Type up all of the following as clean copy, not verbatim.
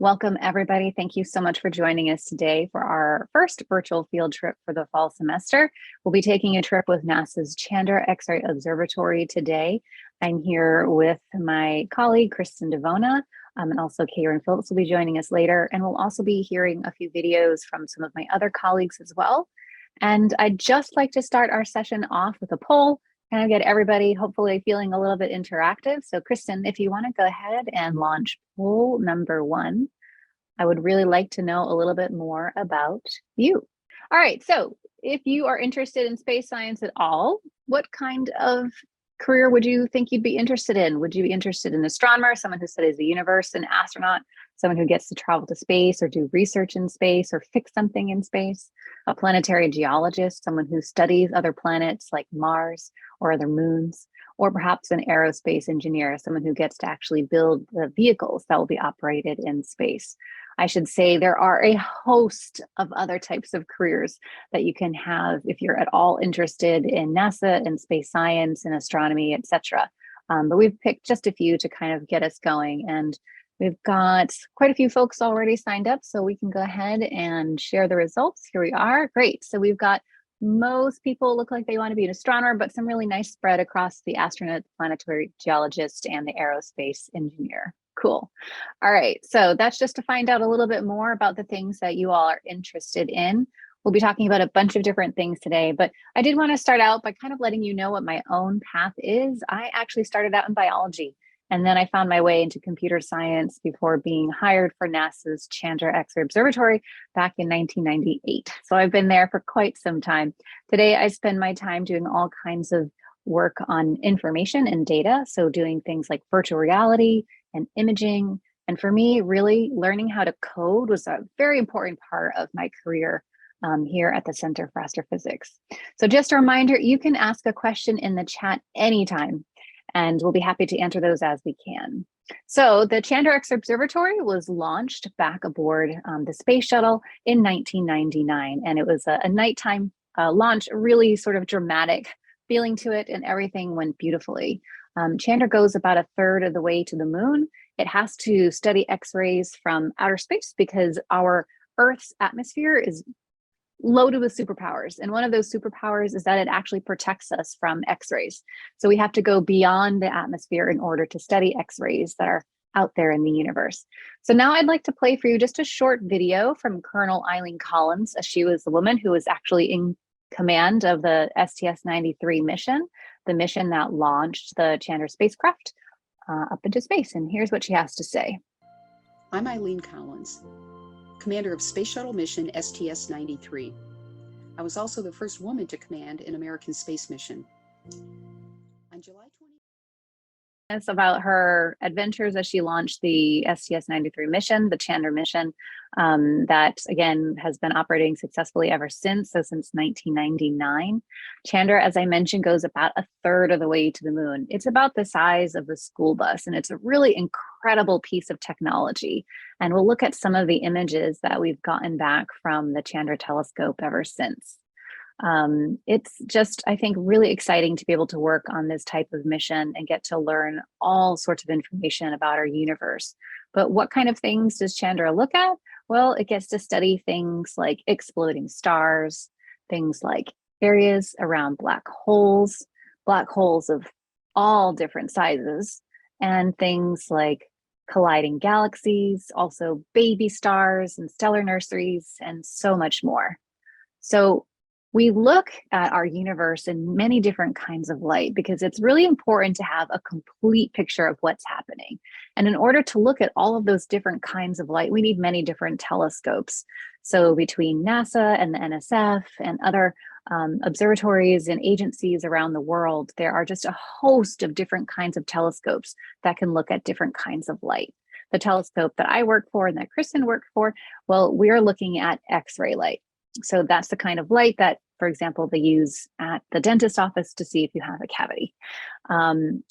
Welcome, everybody. Thank you so much for joining us today for our first virtual field trip for the fall semester. We'll be taking a trip with NASA's Chandra X-ray Observatory today. I'm here with my colleague, Kristin Divona, and also Karen Phillips will be joining us later. And we'll also be hearing a few videos from some of my other colleagues as well. And I'd just like to start our session off with a poll, kind of get everybody hopefully feeling a little bit interactive. So Kristin, if you want to go ahead and launch poll number 1, I would really like to know a little bit more about you. All right, so if you are interested in space science at all, what kind of career would you think you'd be interested in? Would you be interested in an astronomer, someone who studies the universe, an astronaut, someone who gets to travel to space or do research in space or fix something in space, a planetary geologist, someone who studies other planets like Mars or other moons, or perhaps an aerospace engineer, someone who gets to actually build the vehicles that will be operated in space. I should say there are a host of other types of careers that you can have if you're at all interested in NASA and space science and astronomy, etc. But we've picked just a few to kind of get us going. And we've got quite a few folks already signed up, so we can go ahead and share the results. Here we are. Great. So we've got most people look like they want to be an astronomer, but some really nice spread across the astronaut, planetary geologist, and the aerospace engineer. Cool. All right, so that's just to find out a little bit more about the things that you all are interested in. We'll be talking about a bunch of different things today, but I did want to start out by kind of letting you know what my own path is. I actually started out in biology, and then I found my way into computer science before being hired for NASA's Chandra X-ray Observatory back in 1998. So I've been there for quite some time. Today, I spend my time doing all kinds of work on information and data. So doing things like virtual reality and imaging. And for me, really learning how to code was a very important part of my career here at the Center for Astrophysics. So just a reminder, you can ask a question in the chat anytime, and we'll be happy to answer those as we can. So the Chandra X Observatory was launched back aboard the space shuttle in 1999, and it was a nighttime launch, really sort of dramatic feeling to it, and everything went beautifully. Chandra goes about a third of the way to the moon. It has to study X-rays from outer space because our Earth's atmosphere is loaded with superpowers. And one of those superpowers is that it actually protects us from X-rays. So we have to go beyond the atmosphere in order to study X-rays that are out there in the universe. So now I'd like to play for you just a short video from Colonel Eileen Collins. She was the woman who was actually in command of the STS-93 mission, the mission that launched the Chandra spacecraft up into space. And here's what she has to say. I'm Eileen Collins, commander of Space Shuttle mission STS-93. I was also the first woman to command an American space mission. On July 20. It's about her adventures as she launched the STS-93 mission, the Chandra mission, that again has been operating successfully ever since, so since 1999. Chandra, as I mentioned, goes about a third of the way to the moon. It's about the size of a school bus, and it's a really incredible piece of technology. And we'll look at some of the images that we've gotten back from the Chandra telescope ever since. It's just, I think, really exciting to be able to work on this type of mission and get to learn all sorts of information about our universe. But what kind of things does Chandra look at? Well, it gets to study things like exploding stars, things like areas around black holes of all different sizes, and things like colliding galaxies, also baby stars and stellar nurseries, and so much more. So we look at our universe in many different kinds of light because it's really important to have a complete picture of what's happening. And in order to look at all of those different kinds of light, we need many different telescopes. So between NASA and the NSF and other observatories and agencies around the world, there are just a host of different kinds of telescopes that can look at different kinds of light. The telescope that I work for and that Kristin worked for, well, we're looking at X-ray light. So that's the kind of light that, for example, they use at the dentist office to see if you have a cavity.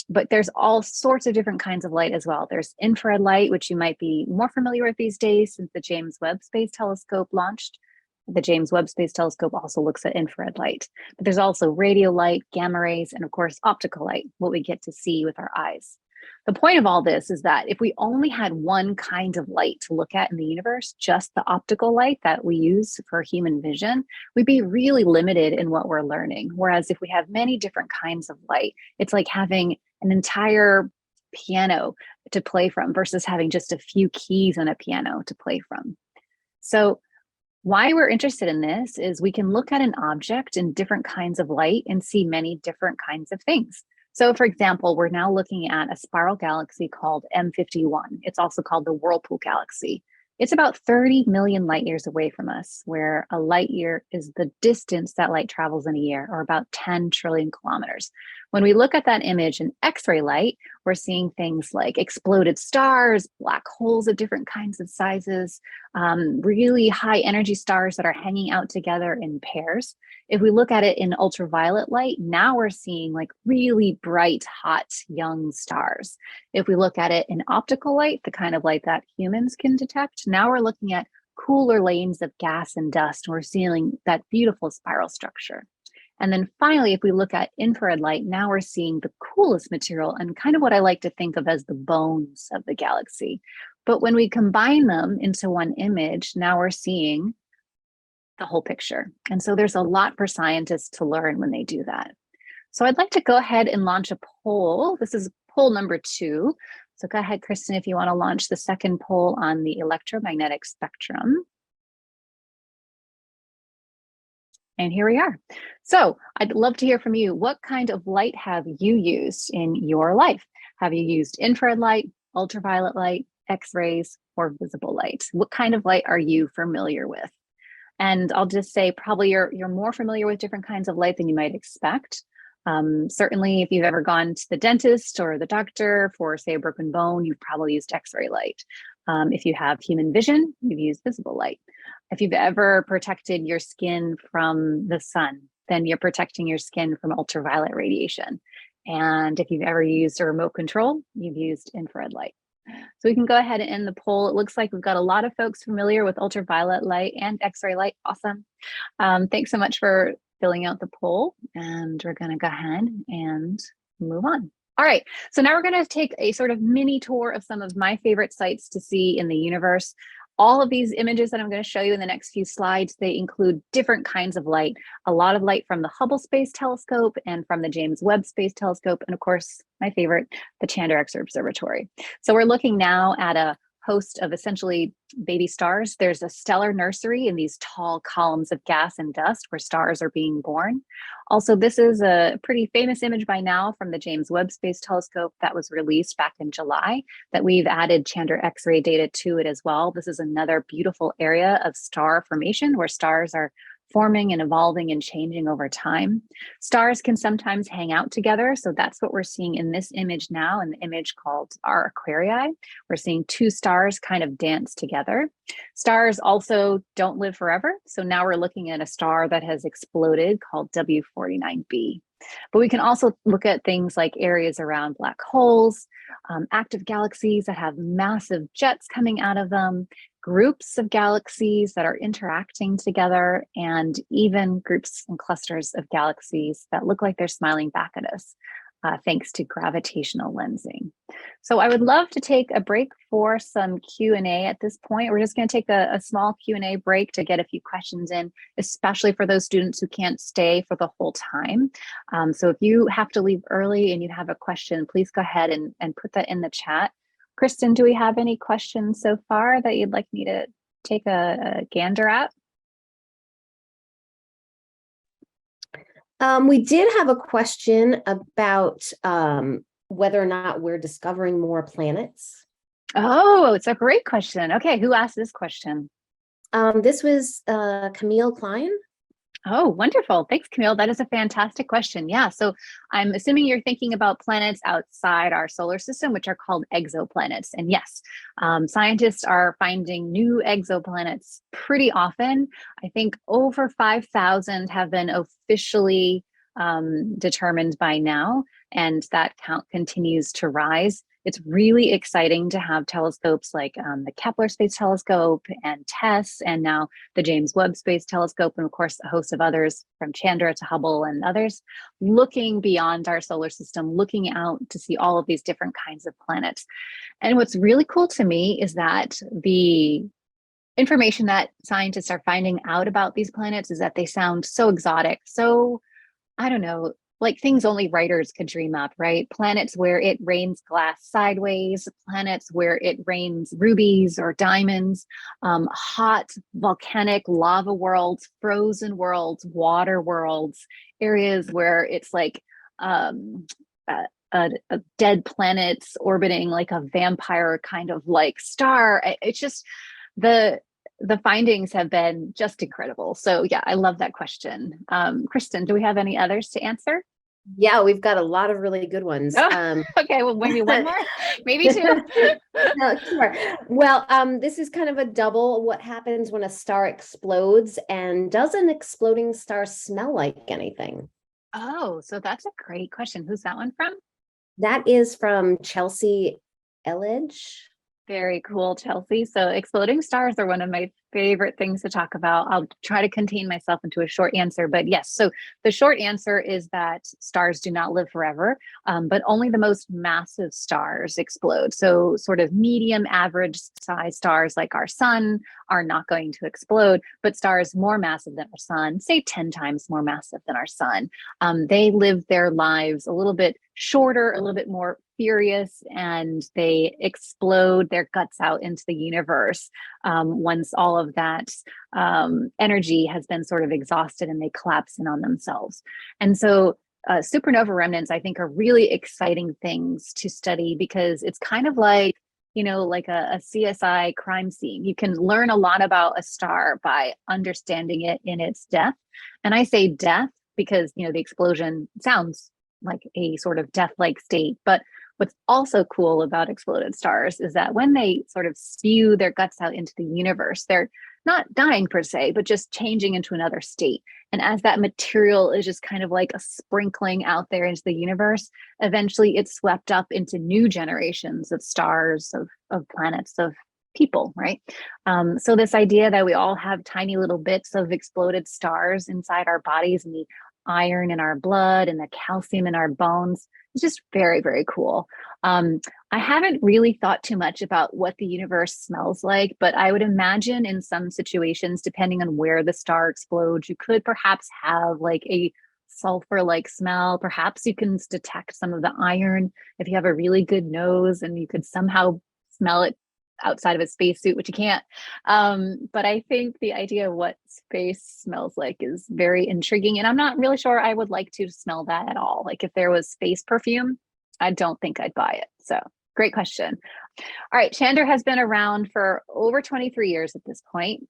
But there's all sorts of different kinds of light as well. There's infrared light, which you might be more familiar with these days since the James Webb Space Telescope launched. The James Webb Space Telescope also looks at infrared light. But there's also radio light, gamma rays, and of course, optical light, what we get to see with our eyes. The point of all this is that if we only had one kind of light to look at in the universe, just the optical light that we use for human vision, we'd be really limited in what we're learning. Whereas if we have many different kinds of light, it's like having an entire piano to play from versus having just a few keys on a piano to play from. So why we're interested in this is we can look at an object in different kinds of light and see many different kinds of things. So for example, we're now looking at a spiral galaxy called M51. It's also called the Whirlpool Galaxy. It's about 30 million light years away from us, where a light year is the distance that light travels in a year, or about 10 trillion kilometers. When we look at that image in X-ray light, we're seeing things like exploded stars, black holes of different kinds of sizes, really high energy stars that are hanging out together in pairs. If we look at it in ultraviolet light, now we're seeing like really bright, hot, young stars. If we look at it in optical light, the kind of light that humans can detect, now we're looking at cooler lanes of gas and dust. And we're seeing that beautiful spiral structure. And then finally, if we look at infrared light, now we're seeing the coolest material and kind of what I like to think of as the bones of the galaxy. But when we combine them into one image, now we're seeing the whole picture. And so there's a lot for scientists to learn when they do that. So I'd like to go ahead and launch a poll. This is poll number 2. So go ahead, Kristin, if you want to launch the second poll on the electromagnetic spectrum. And here we are. So I'd love to hear from you. What kind of light have you used in your life? Have you used infrared light, ultraviolet light, X-rays, or visible light? What kind of light are you familiar with? And I'll just say probably you're more familiar with different kinds of light than you might expect. Certainly, if you've ever gone to the dentist or the doctor for, say, a broken bone, you've probably used X-ray light. If you have human vision, you've used visible light. If you've ever protected your skin from the sun, then you're protecting your skin from ultraviolet radiation. And if you've ever used a remote control, you've used infrared light. So we can go ahead and end the poll. It looks like we've got a lot of folks familiar with ultraviolet light and X-ray light. Awesome. Thanks so much for filling out the poll. And we're going to go ahead and move on. All right, so now we're going to take a sort of mini tour of some of my favorite sites to see in the universe. All of these images that I'm going to show you in the next few slides, they include different kinds of light. A lot of light from the Hubble Space Telescope and from the James Webb Space Telescope, and of course, my favorite, the Chandra Observatory. So we're looking now at a host of essentially baby stars. There's a stellar nursery in these tall columns of gas and dust where stars are being born. Also, this is a pretty famous image by now from the James Webb Space Telescope that was released back in July that we've added Chandra X-ray data to it as well. This is another beautiful area of star formation where stars are forming and evolving and changing over time. Stars can sometimes hang out together. So that's what we're seeing in this image now, in the image called our aquarii. We're seeing 2 stars kind of dance together. Stars also don't live forever. So now we're looking at a star that has exploded called W49b. But we can also look at things like areas around black holes, active galaxies that have massive jets coming out of them, groups of galaxies that are interacting together, and even groups and clusters of galaxies that look like they're smiling back at us, thanks to gravitational lensing. So I would love to take a break for some Q&A at this point. We're just going to take a small Q&A break to get a few questions in, especially for those students who can't stay for the whole time. So if you have to leave early and you have a question, please go ahead and put that in the chat. Kristin, do we have any questions so far that you'd like me to take a gander at? We did have a question about whether or not we're discovering more planets. Oh, it's a great question. Okay, who asked this question? This was Camille Klein. Oh, wonderful. Thanks, Camille. That is a fantastic question. Yeah, so I'm assuming you're thinking about planets outside our solar system, which are called exoplanets. And yes, scientists are finding new exoplanets pretty often. I think over 5,000 have been officially determined by now, and that count continues to rise. it's really exciting to have telescopes like the Kepler Space Telescope and TESS, and now the James Webb Space Telescope, and of course, a host of others from Chandra to Hubble and others, looking beyond our solar system, looking out to see all of these different kinds of planets. And what's really cool to me is that the information that scientists are finding out about these planets is that they sound so exotic, so, I don't know, like things only writers could dream up, right? Planets where it rains glass sideways, planets where it rains rubies or diamonds, hot volcanic lava worlds, frozen worlds, water worlds, areas where it's like a dead planets orbiting like a vampire kind of like star. It's just the findings have been just incredible. So yeah, I love that question. Kristin, do we have any others to answer? Yeah, we've got a lot of really good ones. Oh, okay, well, maybe one more, maybe two. No, sure. Well, this is kind of a double. What happens when a star explodes, and does an exploding star smell like anything? Oh, so that's a great question. Who's that one from? That is from Chelsea Elledge. Very cool, Chelsea. So exploding stars are one of my favorite things to talk about. I'll try to contain myself into a short answer, but yes. So the short answer is that stars do not live forever, but only the most massive stars explode. So sort of medium average size stars like our sun are not going to explode, but stars more massive than our sun, say 10 times more massive than our sun, they live their lives a little bit shorter, a little bit more furious, and they explode their guts out into the universe once all of that energy has been sort of exhausted, and they collapse in on themselves. And so supernova remnants, I think, are really exciting things to study, because it's kind of like, you know, like a CSI crime scene. You can learn a lot about a star by understanding it in its death. And I say death because, you know, the explosion sounds like a sort of death-like state. But what's also cool about exploded stars is that when they sort of spew their guts out into the universe, they're not dying per se, but just changing into another state. And as that material is just kind of like a sprinkling out there into the universe, eventually it's swept up into new generations of stars, of planets, of people, right? So this idea that we all have tiny little bits of exploded stars inside our bodies, and the iron in our blood and the calcium in our bones, it's just very, very cool. I haven't really thought too much about what the universe smells like, but I would imagine in some situations, depending on where the star explodes, you could perhaps have like a sulfur-like smell. Perhaps you can detect some of the iron if you have a really good nose, and you could somehow smell it outside of a spacesuit, which you can't. But I think the idea of what space smells like is very intriguing. And I'm not really sure I would like to smell that at all. Like if there was space perfume, I don't think I'd buy it. So great question. All right, Chandra has been around for over 23 years at this point.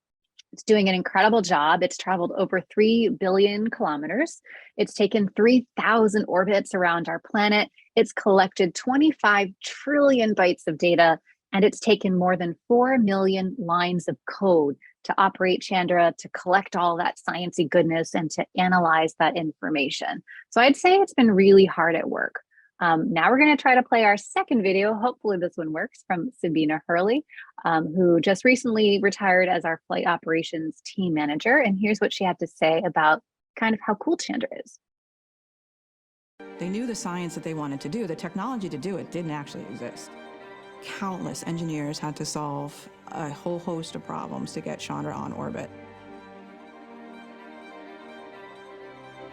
It's doing an incredible job. It's traveled over 3 billion kilometers. It's taken 3,000 orbits around our planet. It's collected 25 trillion bytes of data, and it's taken more than 4 million lines of code to operate Chandra, to collect all that sciencey goodness, and to analyze that information. So I'd say it's been really hard at work. Now we're going to try to play our second video. Hopefully this one works, from Sabina Hurley, who just recently retired as our flight operations team manager. And here's what she had to say about kind of how cool Chandra is. They knew the science that they wanted to do. The technology to do it didn't actually exist. Countless engineers had to solve a whole host of problems to get Chandra on orbit.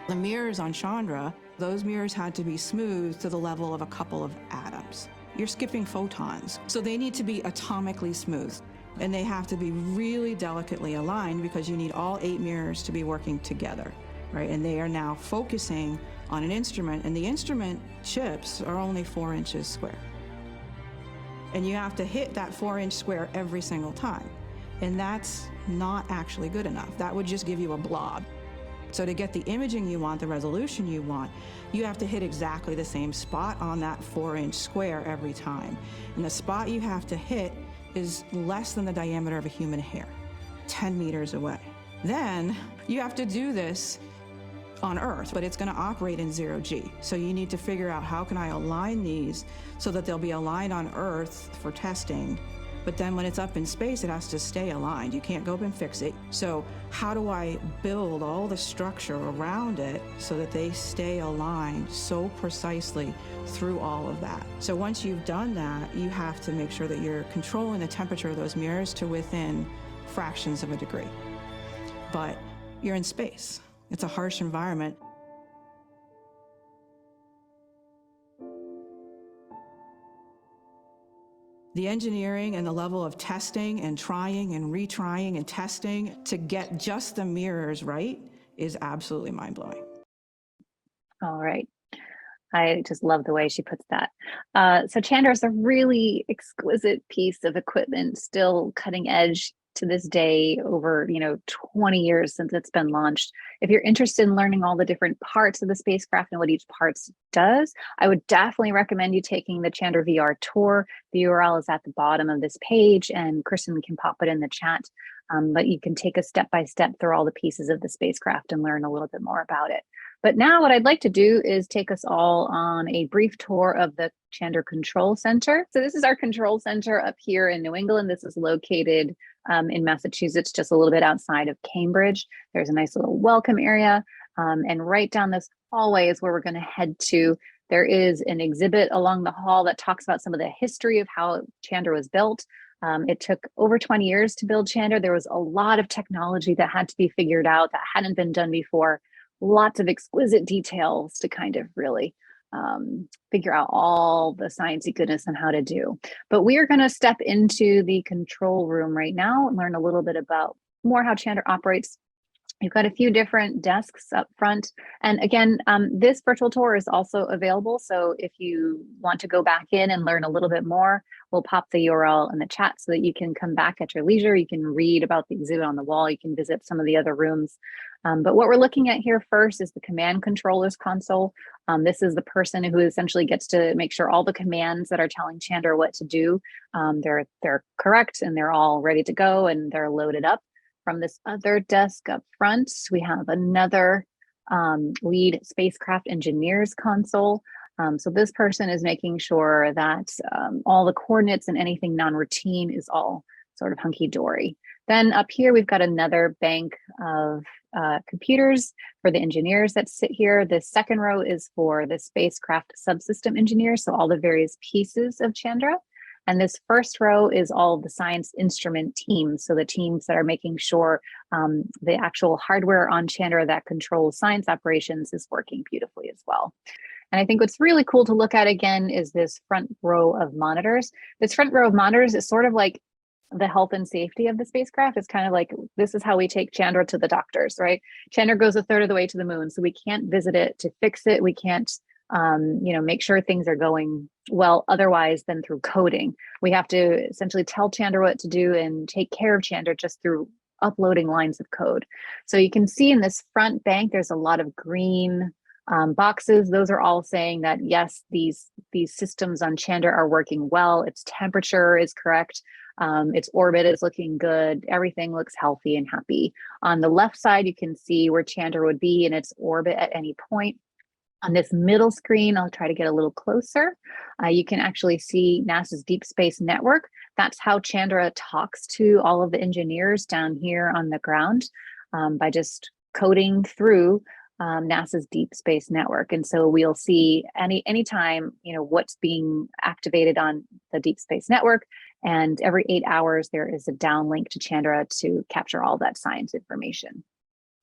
The mirrors on Chandra, those mirrors had to be smooth to the level of a couple of atoms. You're skipping photons, so they need to be atomically smooth. And they have to be really delicately aligned, because you need all 8 mirrors to be working together, right? And they are now focusing on an instrument, and the instrument chips are only 4 inches square. And you have to hit that 4-inch square every single time. And that's not actually good enough. That would just give you a blob. So to get the imaging you want, the resolution you want, you have to hit exactly the same spot on that 4-inch square every time. And the spot you have to hit is less than the diameter of a human hair, 10 meters away. Then you have to do this on Earth, but it's going to operate in 0G. So you need to figure out how can I align these so that they'll be aligned on Earth for testing. But then when it's up in space, it has to stay aligned. You can't go up and fix it. So how do I build all the structure around it so that they stay aligned so precisely through all of that? So once you've done that, you have to make sure that you're controlling the temperature of those mirrors to within fractions of a degree. But you're in space. It's a harsh environment. The engineering and the level of testing and trying and retrying and testing to get just the mirrors right is absolutely mind-blowing. All right. I just love the way she puts that. So Chandra is a really exquisite piece of equipment, still cutting edge to this day, over 20 years since it's been launched. If you're interested in learning all the different parts of the spacecraft and what each part does, I would definitely recommend you taking the Chandra VR tour. The URL is at the bottom of this page, and Kristin can pop it in the chat. But you can take a step-by-step through all the pieces of the spacecraft and learn a little bit more about it. But now what I'd like to do is take us all on a brief tour of the Chandra Control Center. So this is our control center up here in New England. This is located in Massachusetts, just a little bit outside of Cambridge. There's a nice little welcome area. And right down this hallway is where we're going to head to. There is an exhibit along the hall that talks about some of the history of how Chandra was built. It took over 20 years to build Chandra. There was a lot of technology that had to be figured out that hadn't been done before. Lots of exquisite details to kind of really figure out all the sciencey goodness on how to do. But we are going to step into the control room right now and learn a little bit about more how Chandra operates. You've got a few different desks up front. And again, this virtual tour is also available. So if you want to go back in and learn a little bit more, we'll pop the URL in the chat so that you can come back at your leisure. You can read about the exhibit on the wall. You can visit some of the other rooms. But what we're looking at here first is the command controller's console. This is the person who essentially gets to make sure all the commands that are telling Chandra what to do, they're correct and they're all ready to go and they're loaded up. From this other desk up front, we have another lead spacecraft engineer's console. So this person is making sure that all the coordinates and anything non-routine is all sort of hunky-dory. Then up here, we've got another bank of computers for the engineers that sit here. The second row is for the spacecraft subsystem engineers, so all the various pieces of Chandra. And this first row is all of the science instrument teams. So the teams that are making sure the actual hardware on Chandra that controls science operations is working beautifully as well. And I think what's really cool to look at again is this front row of monitors. This front row of monitors is sort of like the health and safety of the spacecraft. It's kind of like, this is how we take Chandra to the doctors, right? Chandra goes a third of the way to the moon. So we can't visit it to fix it. We can't make sure things are going well otherwise than through coding. We have to essentially tell Chandra what to do and take care of Chandra just through uploading lines of code. So you can see in this front bank, there's a lot of green boxes. Those are all saying that, yes, these systems on Chandra are working well. Its temperature is correct. Its orbit is looking good. Everything looks healthy and happy. On the left side, you can see where Chandra would be in its orbit at any point. On this middle screen, I'll try to get a little closer. You can actually see NASA's Deep Space Network. That's how Chandra talks to all of the engineers down here on the ground by just coding through NASA's Deep Space Network. And so we'll see anytime, what's being activated on the Deep Space Network. And every 8 hours, there is a downlink to Chandra to capture all that science information.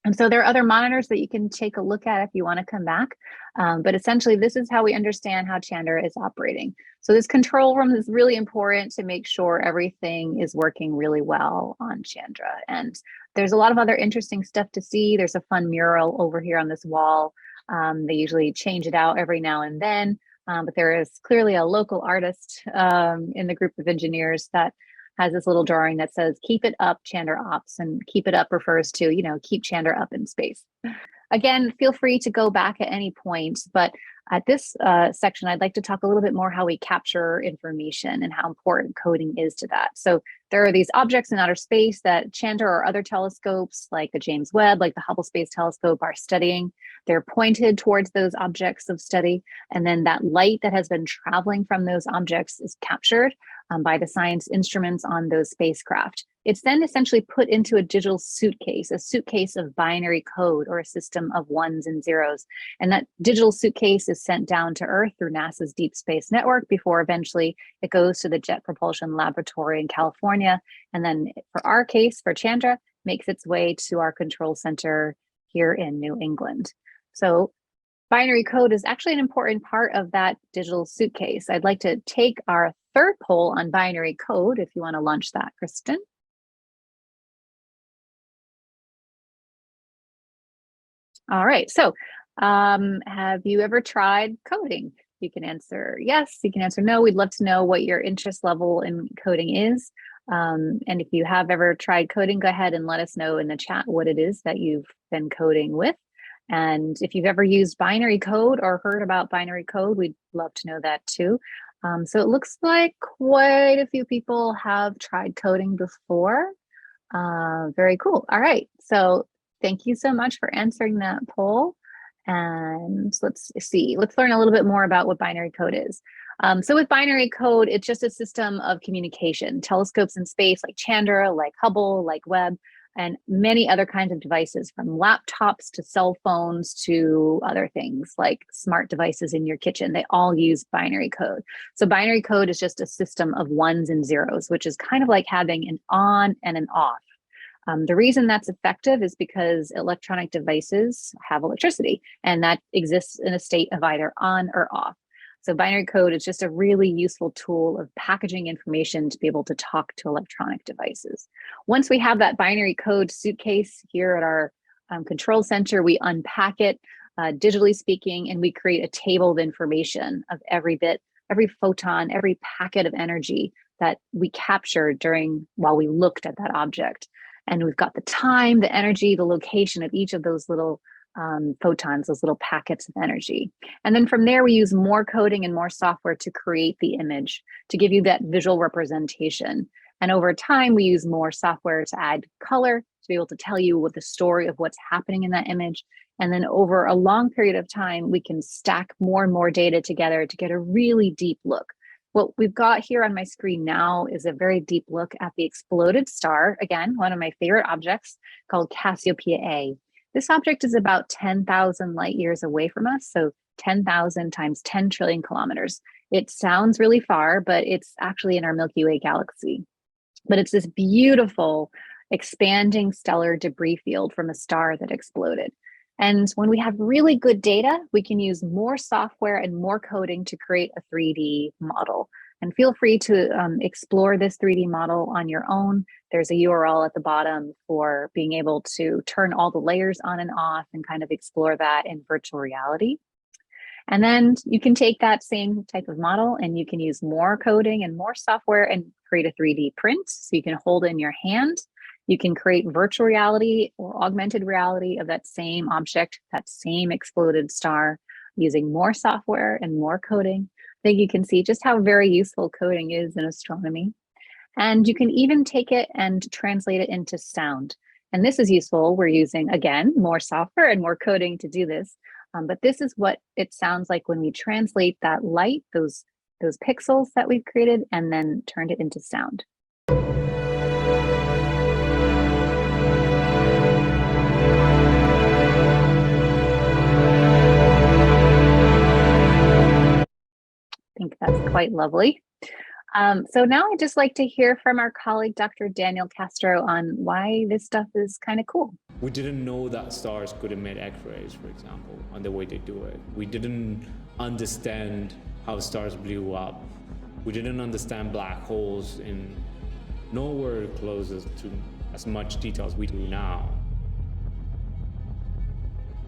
And so there are other monitors that you can take a look at if you want to come back. But essentially, this is how we understand how Chandra is operating. So this control room is really important to make sure everything is working really well on Chandra. And there's a lot of other interesting stuff to see. There's a fun mural over here on this wall. They usually change it out every now and then. But there is clearly a local artist in the group of engineers that has this little drawing that says, "Keep it up, Chandra Ops," and keep it up refers to, keep Chandra up in space. Again, feel free to go back at any point, but at this section, I'd like to talk a little bit more how we capture information and how important coding is to that. So There are these objects in outer space that Chandra or other telescopes like the James Webb, like the Hubble Space Telescope are studying. They're pointed towards those objects of study. And then that light that has been traveling from those objects is captured by the science instruments on those spacecraft. It's then essentially put into a digital suitcase, a suitcase of binary code or a system of ones and zeros. And that digital suitcase is sent down to Earth through NASA's Deep Space Network before eventually it goes to the Jet Propulsion Laboratory in California. And then for our case, for Chandra, makes its way to our control center here in New England. So binary code is actually an important part of that digital suitcase. I'd like to take our third poll on binary code, if you want to launch that, Kristin. All right, so have you ever tried coding? You can answer yes, you can answer no. We'd love to know what your interest level in coding is. And if you have ever tried coding, go ahead and let us know in the chat what it is that you've been coding with. And if you've ever used binary code or heard about binary code, we'd love to know that too. So it looks like quite a few people have tried coding before. Very cool. All right, so thank you so much for answering that poll. And let's see, let's learn a little bit more about what binary code is. So with binary code, it's just a system of communication. Telescopes in space like Chandra, like Hubble, like Webb, and many other kinds of devices, from laptops to cell phones to other things like smart devices in your kitchen. They all use binary code. So binary code is just a system of ones and zeros, which is kind of like having an on and an off. The reason that's effective is because electronic devices have electricity, and that exists in a state of either on or off. So binary code is just a really useful tool of packaging information to be able to talk to electronic devices. Once we have that binary code suitcase here at our control center, we unpack it, digitally speaking, and we create a table of information of every bit, every photon, every packet of energy that we captured while we looked at that object. And we've got the time, the energy, the location of each of those little photons, those little packets of energy. And then from there, we use more coding and more software to create the image, to give you that visual representation. And over time, we use more software to add color, to be able to tell you what the story of what's happening in that image. And then over a long period of time, we can stack more and more data together to get a really deep look. What we've got here on my screen now is a very deep look at the exploded star, again, one of my favorite objects, called Cassiopeia A. This object is about 10,000 light years away from us, so 10,000 times 10 trillion kilometers. It sounds really far, but it's actually in our Milky Way galaxy. But it's this beautiful, expanding stellar debris field from a star that exploded. And when we have really good data, we can use more software and more coding to create a 3D model. And feel free to explore this 3D model on your own. There's a URL at the bottom for being able to turn all the layers on and off and kind of explore that in virtual reality. And then you can take that same type of model and you can use more coding and more software and create a 3D print. So you can hold in your hand. You can create virtual reality or augmented reality of that same object, that same exploded star, using more software and more coding. I think you can see just how very useful coding is in astronomy. And you can even take it and translate it into sound. And this is useful. We're using, again, more software and more coding to do this. But this is what it sounds like when we translate that light, those pixels that we've created, and then turned it into sound. I think that's quite lovely. So now I'd just like to hear from our colleague, Dr. Daniel Castro, on why this stuff is kind of cool. We didn't know that stars could emit X-rays, for example, on the way they do it. We didn't understand how stars blew up. We didn't understand black holes in nowhere close to as much detail as we do now.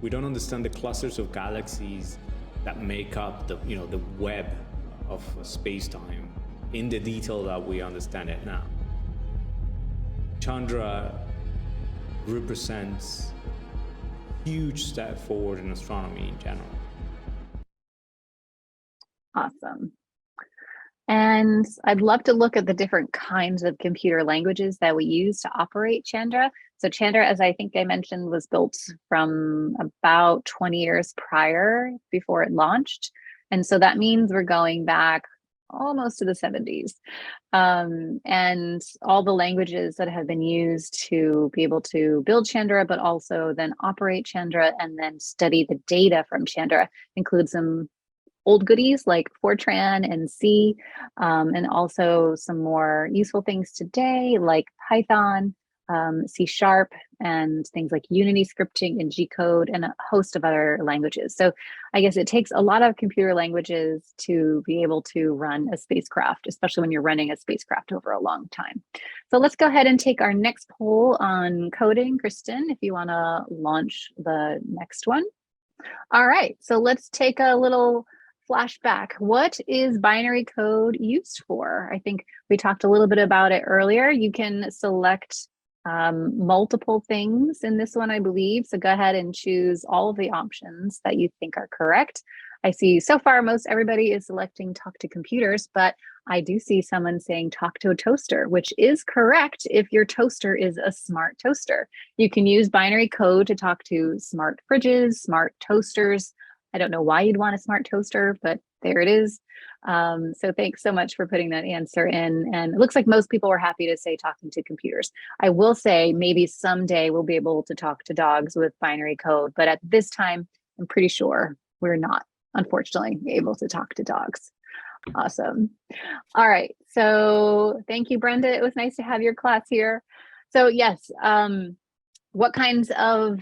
We don't understand the clusters of galaxies that make up the web of space-time in the detail that we understand it now. Chandra represents a huge step forward in astronomy in general. Awesome. And I'd love to look at the different kinds of computer languages that we use to operate Chandra. So Chandra, as I think I mentioned, was built from about 20 years prior before it launched. And so that means we're going back almost to the 70s. And all the languages that have been used to be able to build Chandra, but also then operate Chandra and then study the data from Chandra include some old goodies like Fortran and C, and also some more useful things today like Python, C Sharp, and things like Unity scripting and G code and a host of other languages. So I guess it takes a lot of computer languages to be able to run a spacecraft, especially when you're running a spacecraft over a long time. So let's go ahead and take our next poll on coding. Kristin, if you want to launch the next one. All right, so let's take a little flashback. What is binary code used for? I think we talked a little bit about it earlier. You can select multiple things in this one, I believe. So go ahead and choose all of the options that you think are correct. I see so far most everybody is selecting talk to computers, but I do see someone saying talk to a toaster, which is correct if your toaster is a smart toaster. You can use binary code to talk to smart fridges, smart toasters. I don't know why you'd want a smart toaster, but there it is. So thanks so much for putting that answer in. And it looks like most people are happy to say talking to computers. I will say maybe someday we'll be able to talk to dogs with binary code, but at this time, I'm pretty sure we're not, unfortunately, able to talk to dogs. Awesome. All right. So thank you, Brenda. It was nice to have your class here. So yes, what kinds of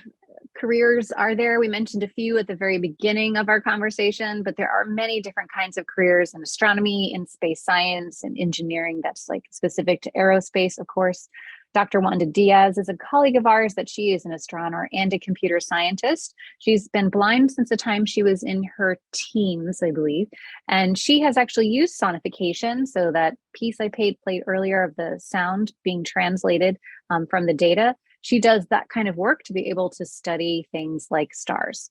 careers are there? We mentioned a few at the very beginning of our conversation, but there are many different kinds of careers in astronomy, in space science, and engineering that's like specific to aerospace, of course. Dr. Wanda Diaz is a colleague of ours that she is an astronomer and a computer scientist. She's been blind since the time she was in her teens, I believe. And she has actually used sonification. So that piece I played earlier of the sound being translated from the data, she does that kind of work to be able to study things like stars.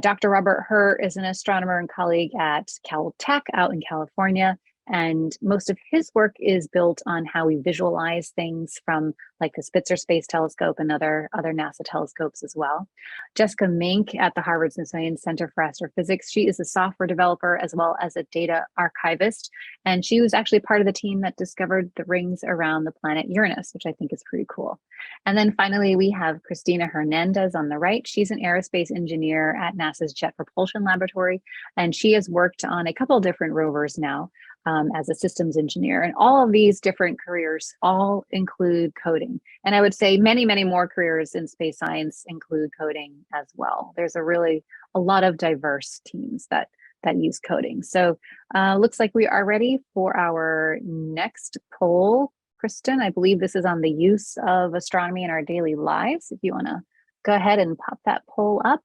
Dr. Robert Herr is an astronomer and colleague at Caltech out in California. And most of his work is built on how we visualize things from like the Spitzer Space Telescope and other NASA telescopes as well. Jessica Mink at the Harvard Smithsonian Center for Astrophysics, she is a software developer as well as a data archivist. And she was actually part of the team that discovered the rings around the planet Uranus, which I think is pretty cool. And then finally, we have Cristina Hernandez on the right. She's an aerospace engineer at NASA's Jet Propulsion Laboratory, and she has worked on a couple different rovers now. As a systems engineer. And all of these different careers all include coding. And I would say many, many more careers in space science include coding as well. There's a lot of diverse teams that use coding. So looks like we are ready for our next poll. Kristin, I believe this is on the use of astronomy in our daily lives. If you want to go ahead and pop that poll up.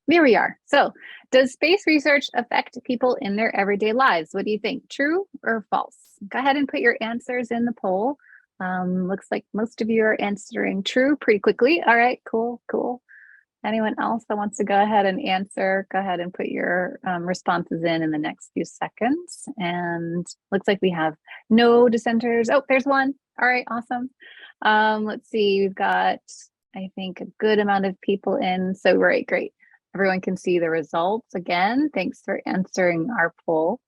Here we are. So, does space research affect people in their everyday lives? What do you think? True or false? Go ahead and put your answers in the poll. Looks like most of you are answering true pretty quickly. All right, cool. Anyone else that wants to go ahead and answer, go ahead and put your responses in the next few seconds. And looks like we have no dissenters. Oh, there's one. All right, awesome. Let's see, we've got, I think, a good amount of people in. So, right, great. Everyone can see the results again. Thanks for answering our poll.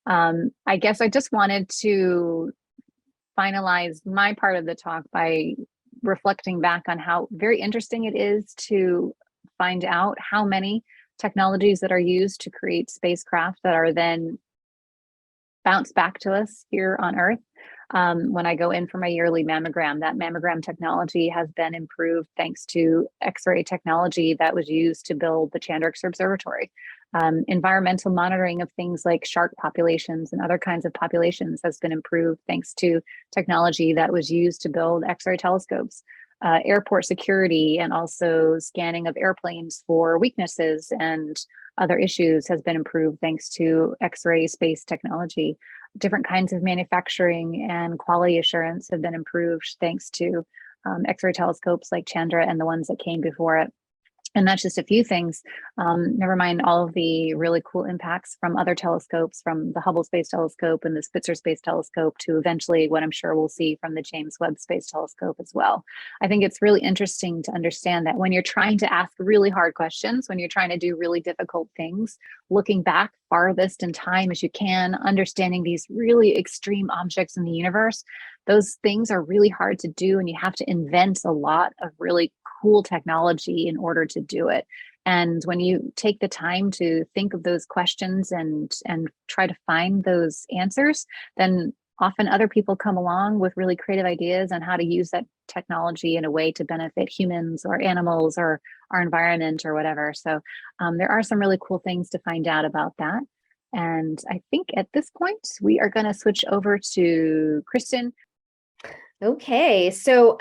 I guess I just wanted to finalize my part of the talk by reflecting back on how very interesting it is to find out how many technologies that are used to create spacecraft that are then bounced back to us here on Earth. When I go in for my yearly mammogram, that mammogram technology has been improved thanks to X-ray technology that was used to build the Chandra Observatory. Environmental monitoring of things like shark populations and other kinds of populations has been improved thanks to technology that was used to build X-ray telescopes. Airport security and also scanning of airplanes for weaknesses and other issues has been improved thanks to X-ray space technology. Different kinds of manufacturing and quality assurance have been improved thanks to X-ray telescopes like Chandra and the ones that came before it. And that's just a few things. Never mind all of the really cool impacts from other telescopes, from the Hubble Space Telescope and the Spitzer Space Telescope to eventually what I'm sure we'll see from the James Webb Space Telescope as well. I think it's really interesting to understand that when you're trying to ask really hard questions, when you're trying to do really difficult things, looking back farthest in time as you can, understanding these really extreme objects in the universe, those things are really hard to do, and you have to invent a lot of really cool technology in order to do it. And when you take the time to think of those questions and try to find those answers, then often other people come along with really creative ideas on how to use that technology in a way to benefit humans or animals or our environment or whatever. So there are some really cool things to find out about that. And I think at this point, we are going to switch over to Kristin. Okay, so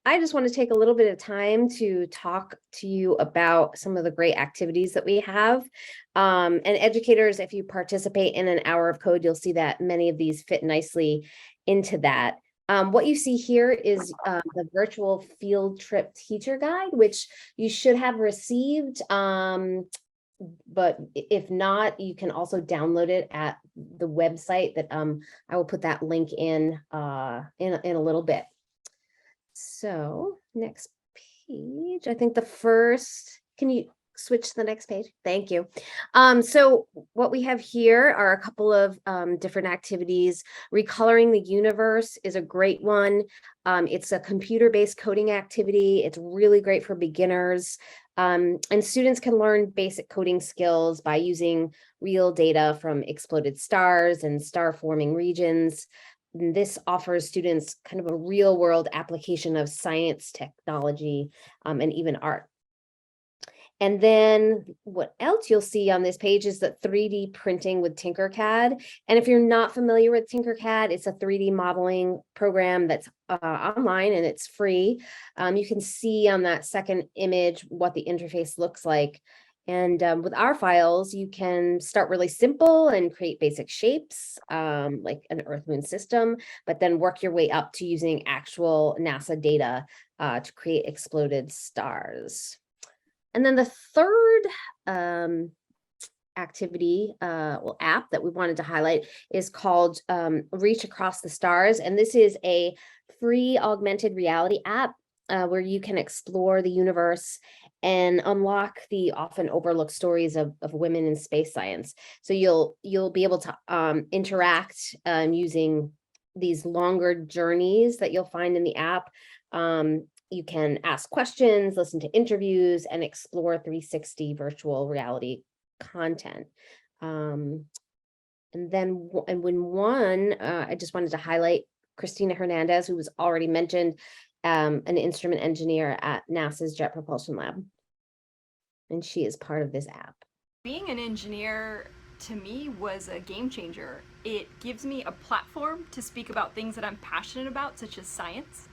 I just want to take a little bit of time to talk to you about some of the great activities that we have. And educators, if you participate in an hour of code, you'll see that many of these fit nicely into that. What you see here is the virtual field trip teacher guide, which you should have received. But if not, you can also download it at the website that I will put that link in a little bit. So next page, I think the first, can you switch to the next page? Thank you. So what we have here are a couple of different activities. Recoloring the universe is a great one. It's a computer-based coding activity. It's really great for beginners. And students can learn basic coding skills by using real data from exploded stars and star-forming regions. And this offers students kind of a real-world application of science, technology, and even art. And then what else you'll see on this page is that 3D printing with Tinkercad. And if you're not familiar with Tinkercad, it's a 3D modeling program that's online and it's free. You can see on that second image what the interface looks like. And with our files, you can start really simple and create basic shapes, like an Earth Moon system, but then work your way up to using actual NASA data to create exploded stars. And then the third activity, app that we wanted to highlight is called Reach Across the Stars. And this is a free augmented reality app where you can explore the universe and unlock the often overlooked stories of women in space science. So you'll be able to interact using these longer journeys that you'll find in the app. You can ask questions, listen to interviews, and explore 360 virtual reality content. And I just wanted to highlight Cristina Hernandez, who was already mentioned, an instrument engineer at NASA's Jet Propulsion Lab. And she is part of this app. Being an engineer, to me, was a game changer. It gives me a platform to speak about things that I'm passionate about, such as science.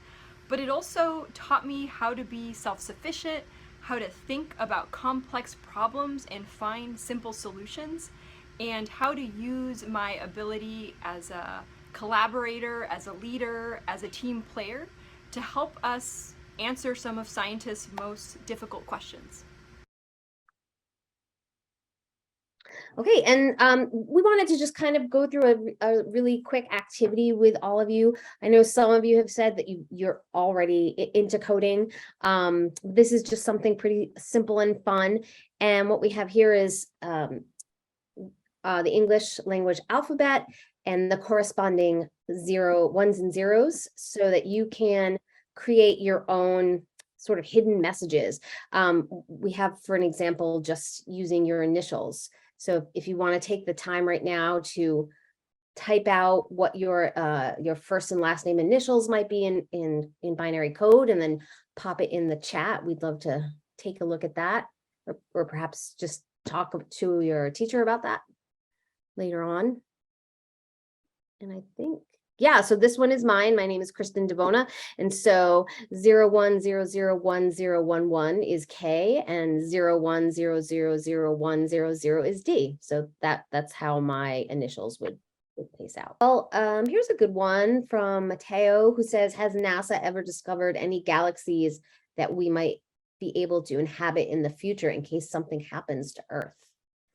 But it also taught me how to be self-sufficient, how to think about complex problems and find simple solutions, and how to use my ability as a collaborator, as a leader, as a team player to help us answer some of scientists' most difficult questions. Okay, and we wanted to just kind of go through a really quick activity with all of you. I know some of you have said that you're already into coding. This is just something pretty simple and fun. And what we have here is the English language alphabet and the corresponding ones and zeros, so that you can create your own sort of hidden messages. We have, for an example, just using your initials. So if you want to take the time right now to type out what your first and last name initials might be in binary code, and then pop it in the chat, we'd love to take a look at that, or perhaps just talk to your teacher about that later on. And I think, yeah, so this one is mine. My name is Kristin Divona. And so 01001011 is K, and 01000100 is D. So that's how my initials would pace out. Well, here's a good one from Mateo, who says, has NASA ever discovered any galaxies that we might be able to inhabit in the future in case something happens to Earth?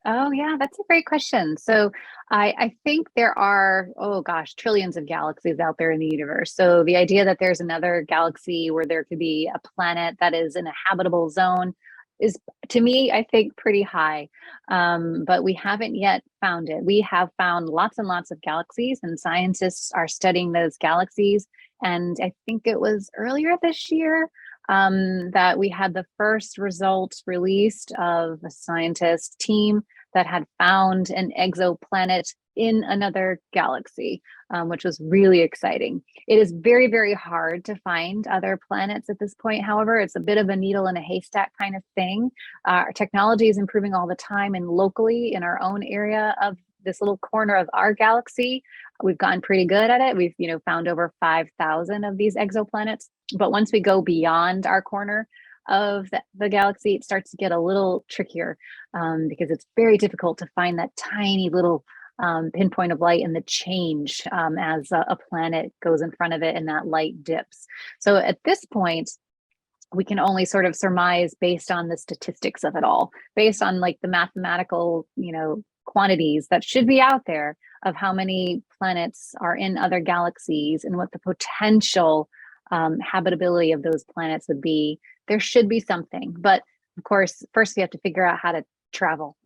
Oh, yeah, that's a great question. So I think there are, oh gosh, trillions of galaxies out there in the universe. So the idea that there's another galaxy where there could be a planet that is in a habitable zone is, to me, I think pretty high. But we haven't yet found it. We have found lots and lots of galaxies, and scientists are studying those galaxies. And I think it was earlier this year that we had the first results released of a scientist team that had found an exoplanet in another galaxy, which was really exciting. It is very, very hard to find other planets at this point. However, it's a bit of a needle in a haystack kind of thing. Our technology is improving all the time, and locally in our own area of this little corner of our galaxy, we've gotten pretty good at it. We've, found over 5,000 of these exoplanets. But once we go beyond our corner of the galaxy, it starts to get a little trickier because it's very difficult to find that tiny little pinpoint of light and the change as a planet goes in front of it and that light dips. So at this point, we can only sort of surmise based on the statistics of it all, based on like the mathematical, quantities that should be out there of how many planets are in other galaxies and what the potential habitability of those planets would be. There should be something, but of course, first we have to figure out how to travel.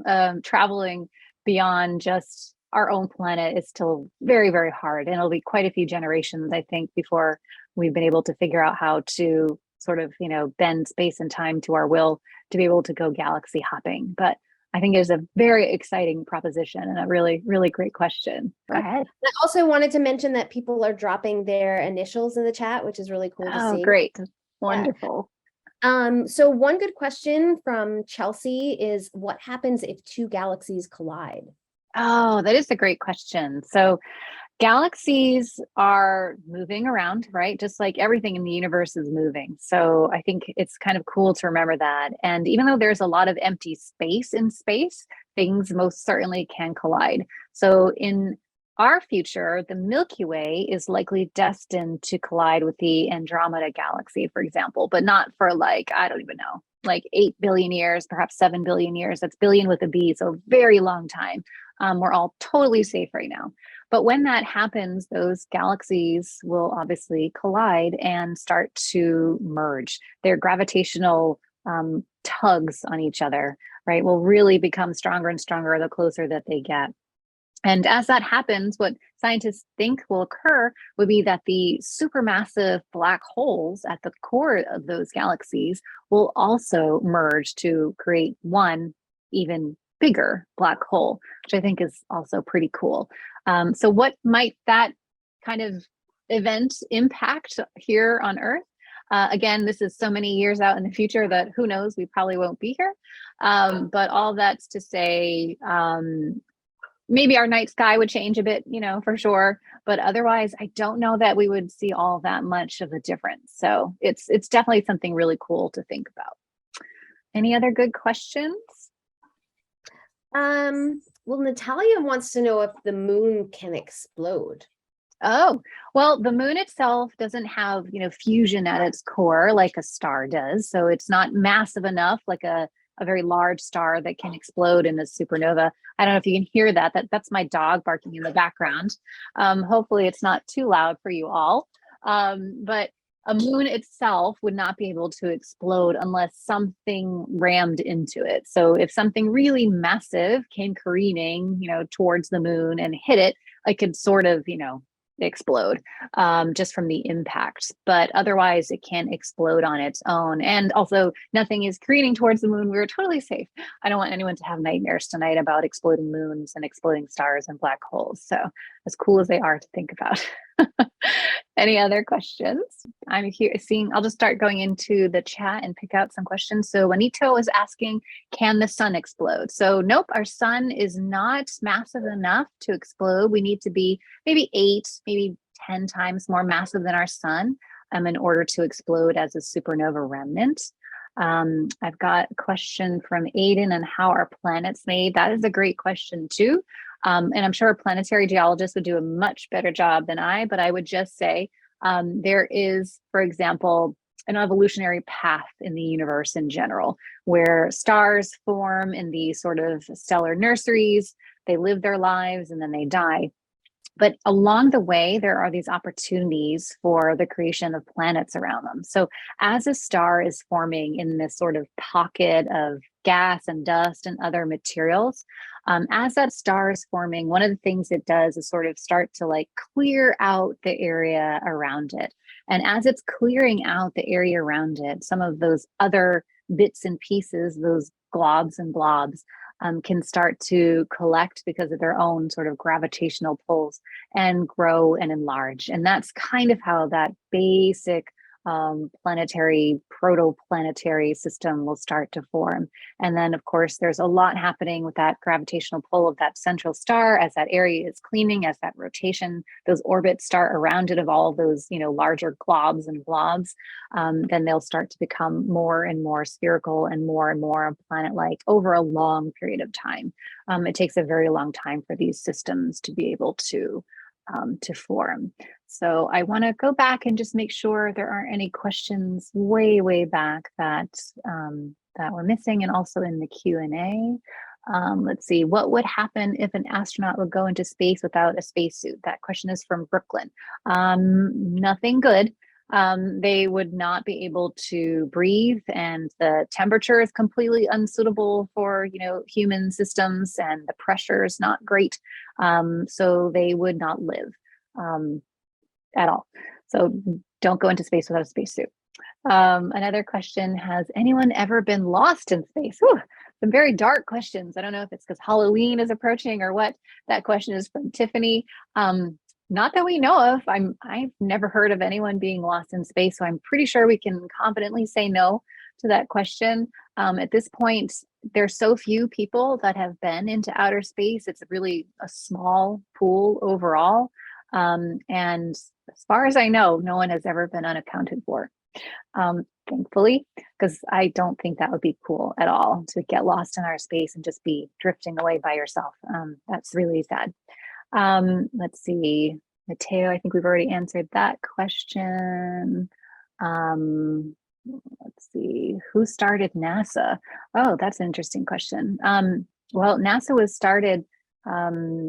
Traveling beyond just our own planet is still very, very hard, and it'll be quite a few generations, I think, before we've been able to figure out how to sort of, bend space and time to our will to be able to go galaxy hopping. But I think it's a very exciting proposition and a really, really great question. Go ahead. I also wanted to mention that people are dropping their initials in the chat, which is really cool to see. Oh, great. Wonderful. So one good question from Chelsea is, what happens if two galaxies collide? Oh, that is a great question. So galaxies are moving around, right? Just like everything in the universe is moving. So I think it's kind of cool to remember that. And even though there's a lot of empty space in space, things most certainly can collide. So in our future, the Milky Way is likely destined to collide with the Andromeda galaxy, for example, but not for I don't even know, 8 billion years, perhaps 7 billion years. That's billion with a B, so a very long time. We're all totally safe right now. But when that happens, those galaxies will obviously collide and start to merge. Their gravitational tugs on each other, right, will really become stronger and stronger the closer that they get. And as that happens, what scientists think will occur would be that the supermassive black holes at the core of those galaxies will also merge to create one even bigger black hole, which I think is also pretty cool. So what might that kind of event impact here on Earth? Again, this is so many years out in the future that who knows, we probably won't be here. But all that's to say, maybe our night sky would change a bit, for sure. But otherwise, I don't know that we would see all that much of a difference. So it's definitely something really cool to think about. Any other good questions? Well, Natalia wants to know if the moon can explode. Oh, well, the moon itself doesn't have, fusion at its core like a star does. So it's not massive enough like a very large star that can explode in a supernova. I don't know if you can hear that. That's my dog barking in the background. Hopefully it's not too loud for you all. But a moon itself would not be able to explode unless something rammed into it. So if something really massive came careening, towards the moon and hit it, it could sort of, explode just from the impact. But otherwise, it can't explode on its own. And also, nothing is careening towards the moon. We're totally safe. I don't want anyone to have nightmares tonight about exploding moons and exploding stars and black holes. So as cool as they are to think about. Any other questions? I'm here seeing, I'll just start going into the chat and pick out some questions. So Juanito is asking, can the sun explode? So nope, our sun is not massive enough to explode. We need to be maybe 8, maybe 10 times more massive than our sun in order to explode as a supernova remnant. I've got a question from Aiden on how are planets made. That is a great question too. And I'm sure a planetary geologist would do a much better job than I, but I would just say there is, for example, an evolutionary path in the universe in general, where stars form in these sort of stellar nurseries, they live their lives, and then they die. But along the way, there are these opportunities for the creation of planets around them. So as a star is forming in this sort of pocket of gas and dust and other materials, as that star is forming, one of the things it does is sort of start to like clear out the area around it. And as it's clearing out the area around it, some of those other bits and pieces, those globs and blobs, can start to collect because of their own sort of gravitational pulls and grow and enlarge. And that's kind of how that basic planetary, protoplanetary system will start to form. And then, of course, there's a lot happening with that gravitational pull of that central star as that area is cleaning, as that rotation, those orbits start around it of all of those, larger globs and blobs. Then they'll start to become more and more spherical and more planet-like over a long period of time. It takes a very long time for these systems to be able to form. So I want to go back and just make sure there aren't any questions way back that we're missing, and also in the Q&A. Let's see, what would happen if an astronaut would go into space without a spacesuit? That question is from Brooklyn. Nothing good. They would not be able to breathe, and the temperature is completely unsuitable for human systems, and the pressure is not great, so they would not live at all. So don't go into space without a spacesuit. Another question: has anyone ever been lost in space? Whew, some very dark questions. I don't know if it's because Halloween is approaching or what. That question is from Tiffany. Not that we know of. I've never heard of anyone being lost in space, so I'm pretty sure we can confidently say no to that question. At this point, there's so few people that have been into outer space. It's really a small pool overall. And as far as I know, no one has ever been unaccounted for. Thankfully, because I don't think that would be cool at all to get lost in outer space and just be drifting away by yourself. That's really sad. Let's see, Mateo, I think we've already answered that question. Let's see, who started NASA? Oh, that's an interesting question. Well, NASA was started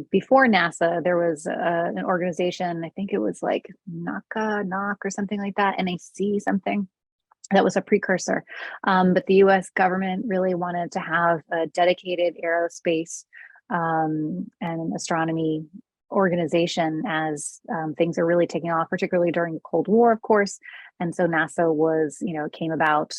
before NASA. There was an organization, I think it was like NAC or something like that, NAC something. That was a precursor. But the US government really wanted to have a dedicated aerospace and astronomy organization as things are really taking off, particularly during the Cold War, of course. And so NASA was, came about,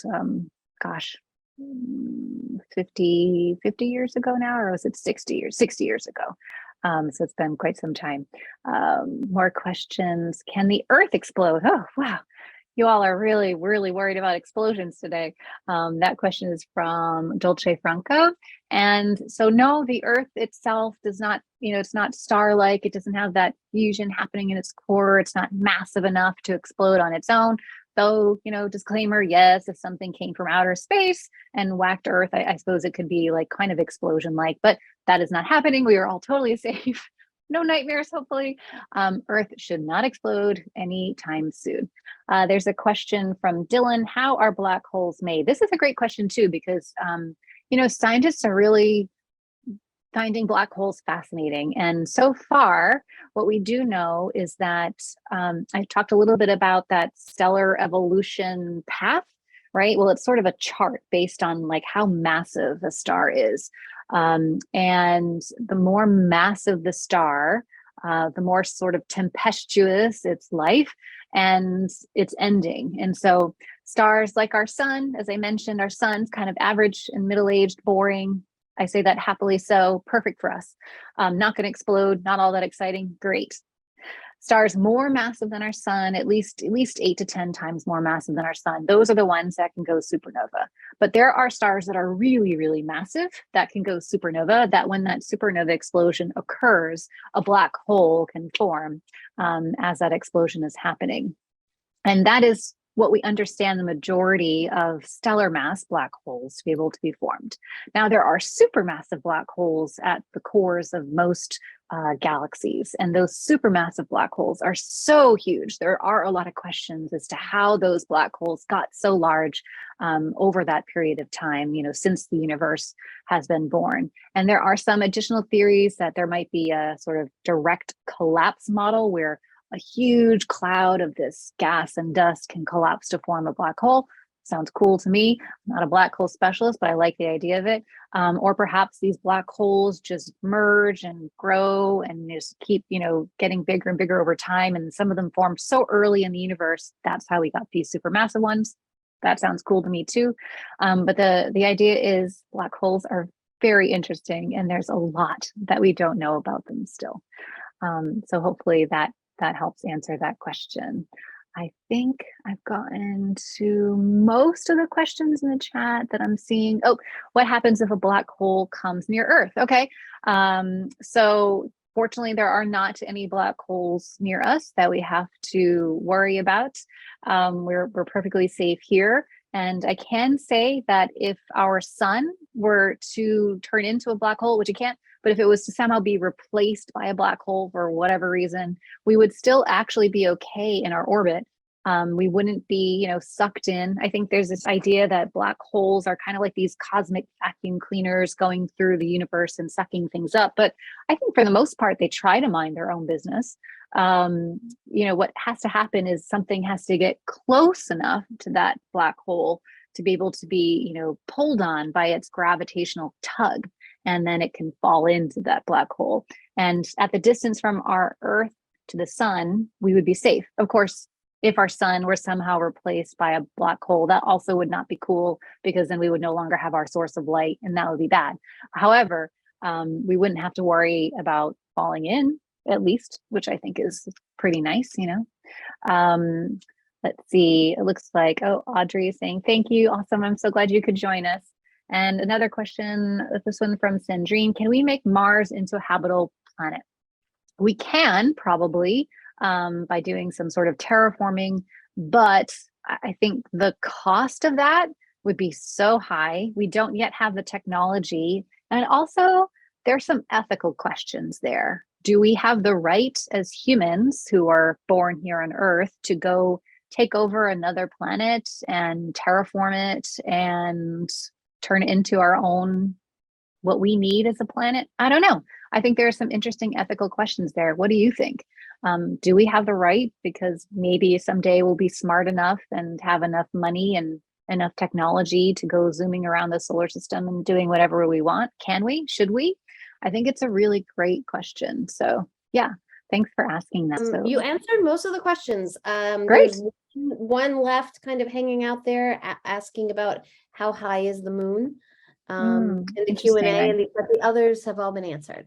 50 years ago now, or was it 60 years ago? So it's been quite some time. More questions. Can the Earth explode? Oh, wow. You all are really worried about explosions today. That question is from Dolce Franco. And so no, the Earth itself does not, it's not star-like. It doesn't have that fusion happening in its core. It's not massive enough to explode on its own. Though, disclaimer, yes, if something came from outer space and whacked Earth, I suppose it could be like kind of explosion-like, but that is not happening. We are all totally safe. No nightmares, hopefully. Earth should not explode anytime soon. There's a question from Dylan. How are black holes made? This is a great question too, because, scientists are really finding black holes fascinating. And so far, what we do know is that I talked a little bit about that stellar evolution path, right? Well, it's sort of a chart based on like how massive a star is. And the more massive the star, the more sort of tempestuous its life and its ending. And so stars like our sun, as I mentioned, our sun's kind of average and middle-aged, boring. I say that happily so, perfect for us. Not going to explode, not all that exciting, great. Stars more massive than our sun, at least 8 to 10 times more massive than our sun. Those are the ones that can go supernova. But there are stars that are really massive that can go supernova, that when that supernova explosion occurs, a black hole can form as that explosion is happening. And that is what we understand the majority of stellar mass black holes to be able to be formed. Now, there are supermassive black holes at the cores of most galaxies. And those supermassive black holes are so huge. There are a lot of questions as to how those black holes got so large over that period of time, since the universe has been born. And there are some additional theories that there might be a sort of direct collapse model where a huge cloud of this gas and dust can collapse to form a black hole. Sounds cool to me. I'm not a black hole specialist, but I like the idea of it. Or perhaps these black holes just merge and grow and just keep, getting bigger and bigger over time. And some of them formed so early in the universe. That's how we got these supermassive ones. That sounds cool to me too. But the idea is black holes are very interesting, and there's a lot that we don't know about them still. So hopefully that helps answer that question. I think I've gotten to most of the questions in the chat that I'm seeing. Oh, what happens if a black hole comes near Earth? Okay, so fortunately there are not any black holes near us that we have to worry about. We're perfectly safe here. And I can say that if our sun were to turn into a black hole, which it can't, but if it was to somehow be replaced by a black hole for whatever reason, we would still actually be okay in our orbit. We wouldn't be, sucked in. I think there's this idea that black holes are kind of like these cosmic vacuum cleaners going through the universe and sucking things up. But I think for the most part, they try to mind their own business. What has to happen is something has to get close enough to that black hole to be able to be, pulled on by its gravitational tug. And then it can fall into that black hole. And at the distance from our Earth to the sun, we would be safe. Of course, if our sun were somehow replaced by a black hole, that also would not be cool, because then we would no longer have our source of light, and that would be bad. However, we wouldn't have to worry about falling in, at least, which I think is pretty nice, Let's see, it looks like, Audrey is saying, thank you, awesome, I'm so glad you could join us. And another question, this one from Sandrine, can we make Mars into a habitable planet? We can probably by doing some sort of terraforming, but I think the cost of that would be so high. We don't yet have the technology. And also there's some ethical questions there. Do we have the right as humans who are born here on Earth to go take over another planet and terraform it and turn it into our own, what we need as a planet? I don't know. I think there are some interesting ethical questions there. What do you think? Do we have the right? Because maybe someday we'll be smart enough and have enough money and enough technology to go zooming around the solar system and doing whatever we want. Can we? Should we? I think it's a really great question. So yeah, thanks for asking that. So you answered most of the questions. Great. There's one left kind of hanging out there asking about how high is the moon in the Q&A, but the others have all been answered.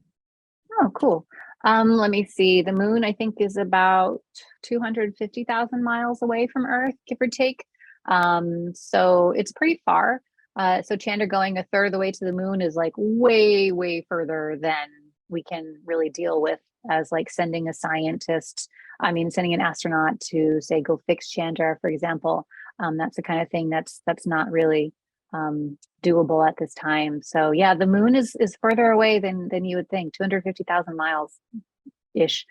Oh, cool. Let me see. The moon, I think, is about 250,000 miles away from Earth, give or take. So it's pretty far. So Chandra going a third of the way to the moon is like way, way further than we can really deal with as like sending a scientist. I mean, sending an astronaut to say, go fix Chandra, for example. That's the kind of thing that's not really doable at this time. So yeah, the moon is further away than you would think. 250,000 miles ish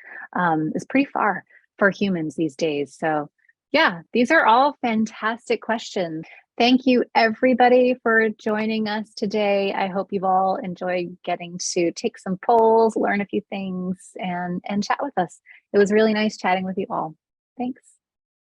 is pretty far for humans these days. So yeah, these are all fantastic questions. Thank you everybody for joining us today. I hope you've all enjoyed getting to take some polls, learn a few things, and chat with us. It was really nice chatting with you all. Thanks.